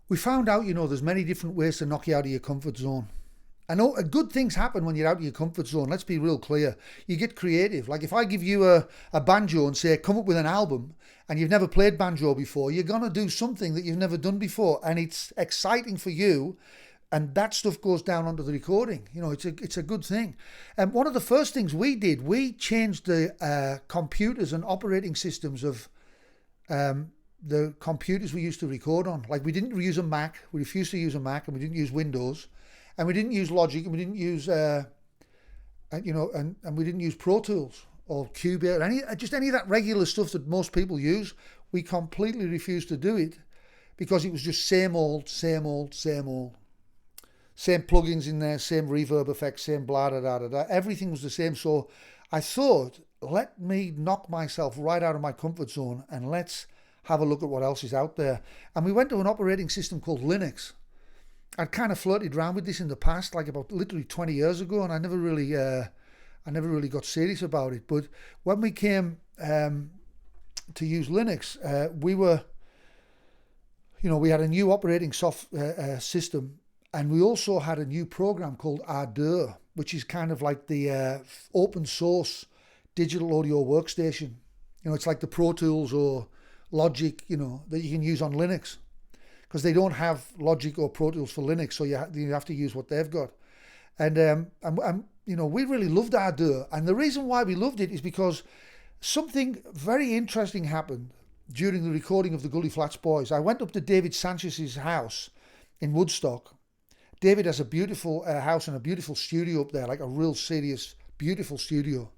we found out, there's many different ways to knock you out of your comfort zone. I know good things happen when you're out of your comfort zone. Let's be real clear. You get creative. Like if I give you a banjo and say, come up with an album, and you've never played banjo before, you're going to do something that you've never done before. And it's exciting for you. And that stuff goes down onto the recording. It's a good thing. And one of the first things we did, we changed the computers and operating systems of the computers we used to record on. Like we didn't use a Mac. We refused to use a Mac, and we didn't use Windows. And we didn't use Logic, and we didn't use, and we didn't use Pro Tools or Cubase, or any of that regular stuff that most people use. We completely refused to do it because it was just same old, same old, same old. Same plugins in there, same reverb effects, same blah, da, da, da, da. Everything was the same. So I thought, let me knock myself right out of my comfort zone and let's have a look at what else is out there. And we went to an operating system called Linux. I'd kind of flirted around with this in the past, like about literally 20 years ago, and I never really got serious about it. But when we came to use Linux, we had a new operating system, and we also had a new program called Ardour, which is kind of like the open source digital audio workstation. It's like the Pro Tools or Logic, that you can use on Linux. Because they don't have Logic or Pro Tools for Linux, so you have to use what they've got. And we really loved Ardour, and the reason why we loved it is because something very interesting happened during the recording of the Gully Flats Boys. I went up to David Sanchez's house in Woodstock. David has a beautiful house and a beautiful studio up there, like a real serious, beautiful studio,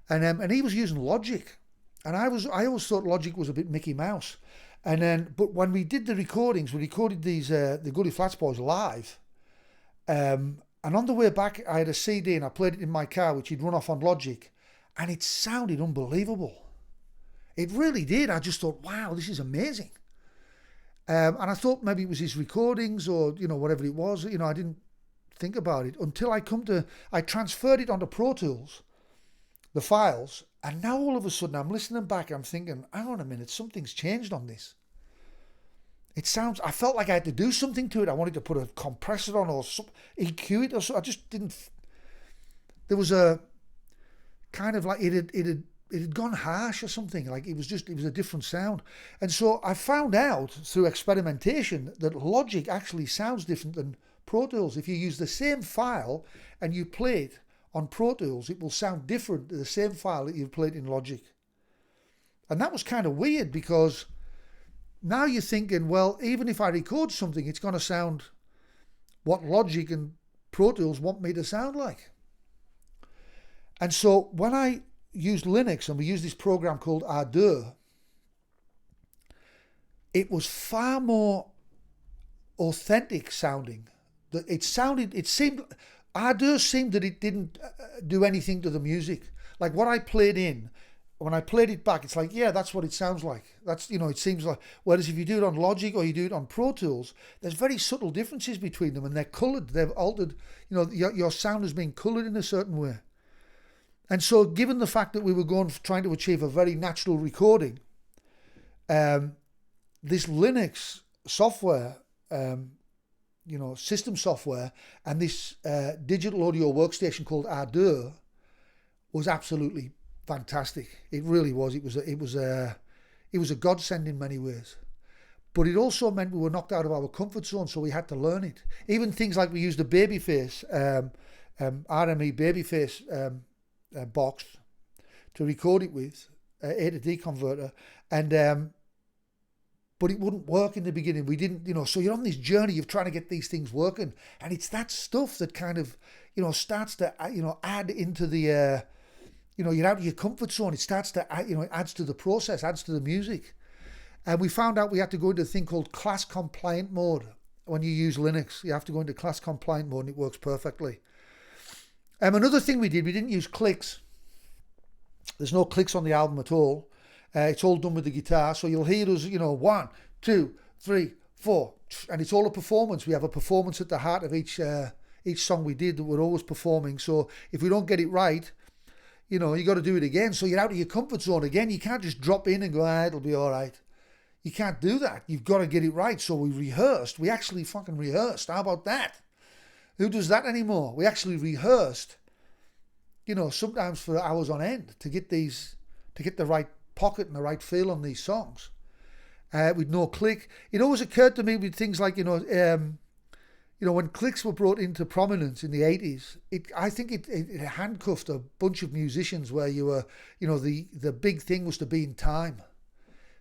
and he was using Logic, and I always thought Logic was a bit Mickey Mouse. But when we did the recordings, we recorded these the Gully Flats Boys live. And on the way back, I had a CD and I played it in my car, which he'd run off on Logic, and it sounded unbelievable. It really did. I just thought, wow, this is amazing. And I thought maybe it was his recordings or whatever it was. I didn't think about it until I transferred it onto Pro Tools, the files. And now all of a sudden I'm listening back, I'm thinking, hang on a minute, something's changed on this. I felt like I had to do something to it. I wanted to put a compressor on or EQ it or so. I just didn't, there was a kind of like, it had gone harsh or something. Like it was a different sound. And so I found out through experimentation that Logic actually sounds different than Pro Tools. If you use the same file and you play it on Pro Tools, it will sound different to the same file that you've played in Logic. And that was kind of weird because now you're thinking, well, even if I record something, it's going to sound what Logic and Pro Tools want me to sound like. And so when I used Linux and we used this program called Ardour, it was far more authentic sounding. Ardour seemed that it didn't do anything to the music. Like what I played in, when I played it back, it's like, yeah, that's what it sounds like. That's, it seems like, whereas if you do it on Logic or you do it on Pro Tools, there's very subtle differences between them and they're coloured. They've altered, your sound has been coloured in a certain way. And so given the fact that we were trying to achieve a very natural recording, this Linux software, system software, and this digital audio workstation called Ardour was absolutely fantastic. It really was. It was a godsend in many ways. But it also meant we were knocked out of our comfort zone, so we had to learn it. Even things like we used a Babyface, RME Babyface box to record it with, A to D converter, and but it wouldn't work in the beginning. We didn't, so you're on this journey of trying to get these things working, and it's that stuff that kind of, starts to, add into the, you're out of your comfort zone. It starts to, it adds to the process, adds to the music. And we found out we had to go into a thing called class compliant mode. When you use Linux, you have to go into class compliant mode and it works perfectly. Another thing we didn't use clicks. There's no clicks on the album at all. It's all done with the guitar. So you'll hear us, 1, 2, 3, 4. And it's all a performance. We have a performance at the heart of each song we did that we're always performing. So if we don't get it right, you got to do it again. So you're out of your comfort zone again. You can't just drop in and go, it'll be all right. You can't do that. You've got to get it right. So we rehearsed. We actually fucking rehearsed. How about that? Who does that anymore? We actually rehearsed, sometimes for hours on end to get the right pocket and the right feel on these songs. With no click. It always occurred to me with things like, when clicks were brought into prominence in the 80s, I think it handcuffed a bunch of musicians where you were, the big thing was to be in time.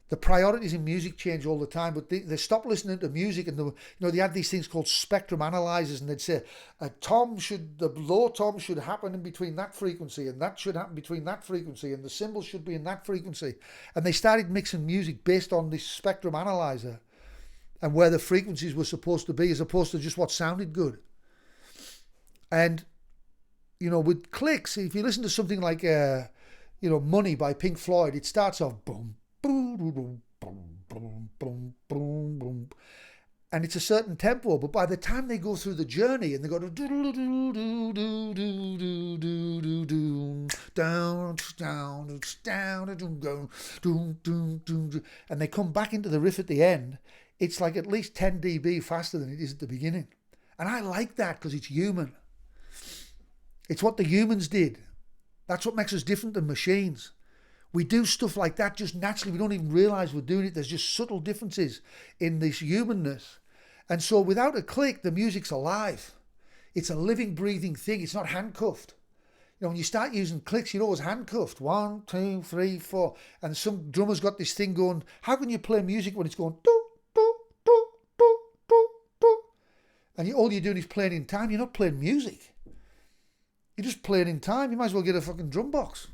The priorities in music change all the time, but they stopped listening to music, and they had these things called spectrum analyzers, and they'd say the low tom should happen in between that frequency, and that should happen between that frequency, and the cymbal should be in that frequency, and they started mixing music based on this spectrum analyzer and where the frequencies were supposed to be, as opposed to just what sounded good. And with clicks, if you listen to something like Money by Pink Floyd, it starts off boom. And it's a certain tempo, but by the time they go through the journey and they go and they come back into the riff at the end, it's like at least 10 dB faster than it is at the beginning. And I like that because it's human. It's what the humans did. That's what makes us different than machines. We do stuff like that just naturally. We don't even realise we're doing it. There's just subtle differences in this humanness. And so without a click, the music's alive. It's a living, breathing thing. It's not handcuffed. When you start using clicks, you're always handcuffed. 1, 2, 3, 4. And some drummer's got this thing going, how can you play music when it's going do, do, do, do, do, do? And all you're doing is playing in time. You're not playing music. You're just playing in time. You might as well get a fucking drum box.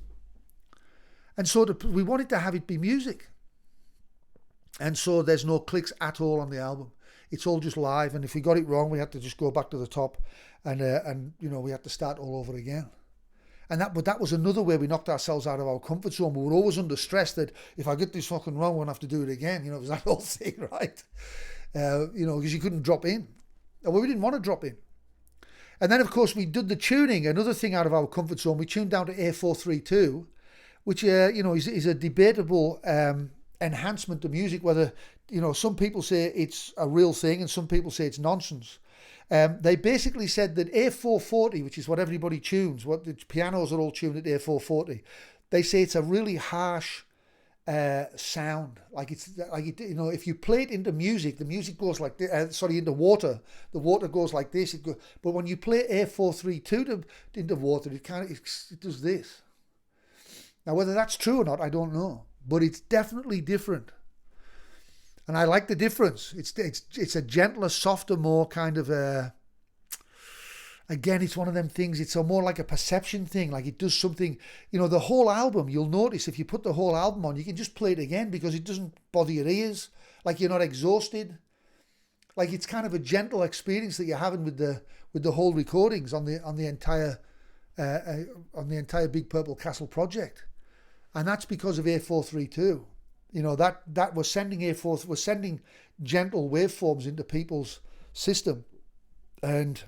And so we wanted to have it be music. And so there's no clicks at all on the album. It's all just live. And if we got it wrong, we had to just go back to the top and we had to start all over again. But that was another way we knocked ourselves out of our comfort zone. We were always under stress that if I get this fucking wrong, we'll have to do it again. It was that whole thing, right? Because you couldn't drop in. Well, we didn't want to drop in. And then, of course, we did the tuning, another thing out of our comfort zone. We tuned down to A432, which is a debatable enhancement to music, whether some people say it's a real thing and some people say it's nonsense. They basically said that A440, which is what everybody tunes, what the pianos are all tuned at A440, they say it's a really harsh sound. If you play it into music, the music goes like this, into water, the water goes like this. But when you play A432 into water, it does this. Now, whether that's true or not, I don't know. But it's definitely different. And I like the difference. It's a gentler, softer, more kind of again, it's one of them things, it's more like a perception thing. Like it does something, the whole album, you'll notice if you put the whole album on, you can just play it again because it doesn't bother your ears. Like you're not exhausted. Like it's kind of a gentle experience that you're having with the whole recordings on the entire Big Purple Castle project. And that's because of A432. That was sending was sending gentle waveforms into people's system. And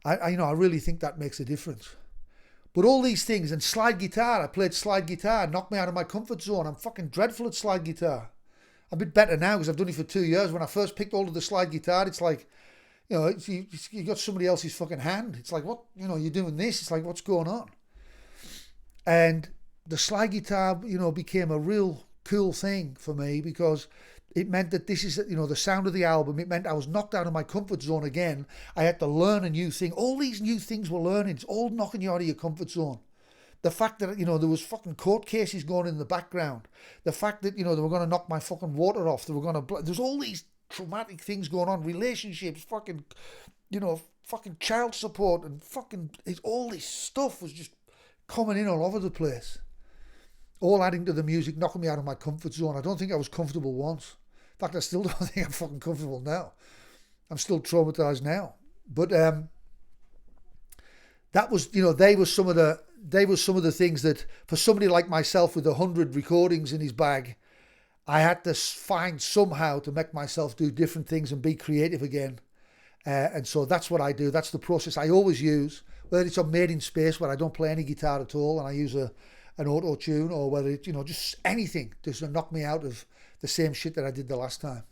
I really think that makes a difference. But all these things, and slide guitar, I played slide guitar, knocked me out of my comfort zone. I'm fucking dreadful at slide guitar. I'm a bit better now because I've done it for 2 years. When I first picked hold of the slide guitar, it's like, you got somebody else's fucking hand. It's like, what, you're doing this. It's like, what's going on? And the slide guitar, became a real cool thing for me because it meant that this is, the sound of the album. It meant I was knocked out of my comfort zone again. I had to learn a new thing. All these new things we're learning, it's all knocking you out of your comfort zone. The fact that, there was fucking court cases going in the background. The fact that, they were going to knock my fucking water off. There's all these traumatic things going on. Relationships, fucking child support and all this stuff was just coming in all over the place. All adding to the music, knocking me out of my comfort zone. I don't think I was comfortable once. In fact, I still don't think I'm fucking comfortable now. I'm still traumatized now. But that was, they were some of the things that for somebody like myself with 100 recordings in his bag, I had to find somehow to make myself do different things and be creative again. And so that's what I do. That's the process I always use, whether it's on Made in Space where I don't play any guitar at all and I use a an auto tune, or whether it, just anything just to knock me out of the same shit that I did the last time.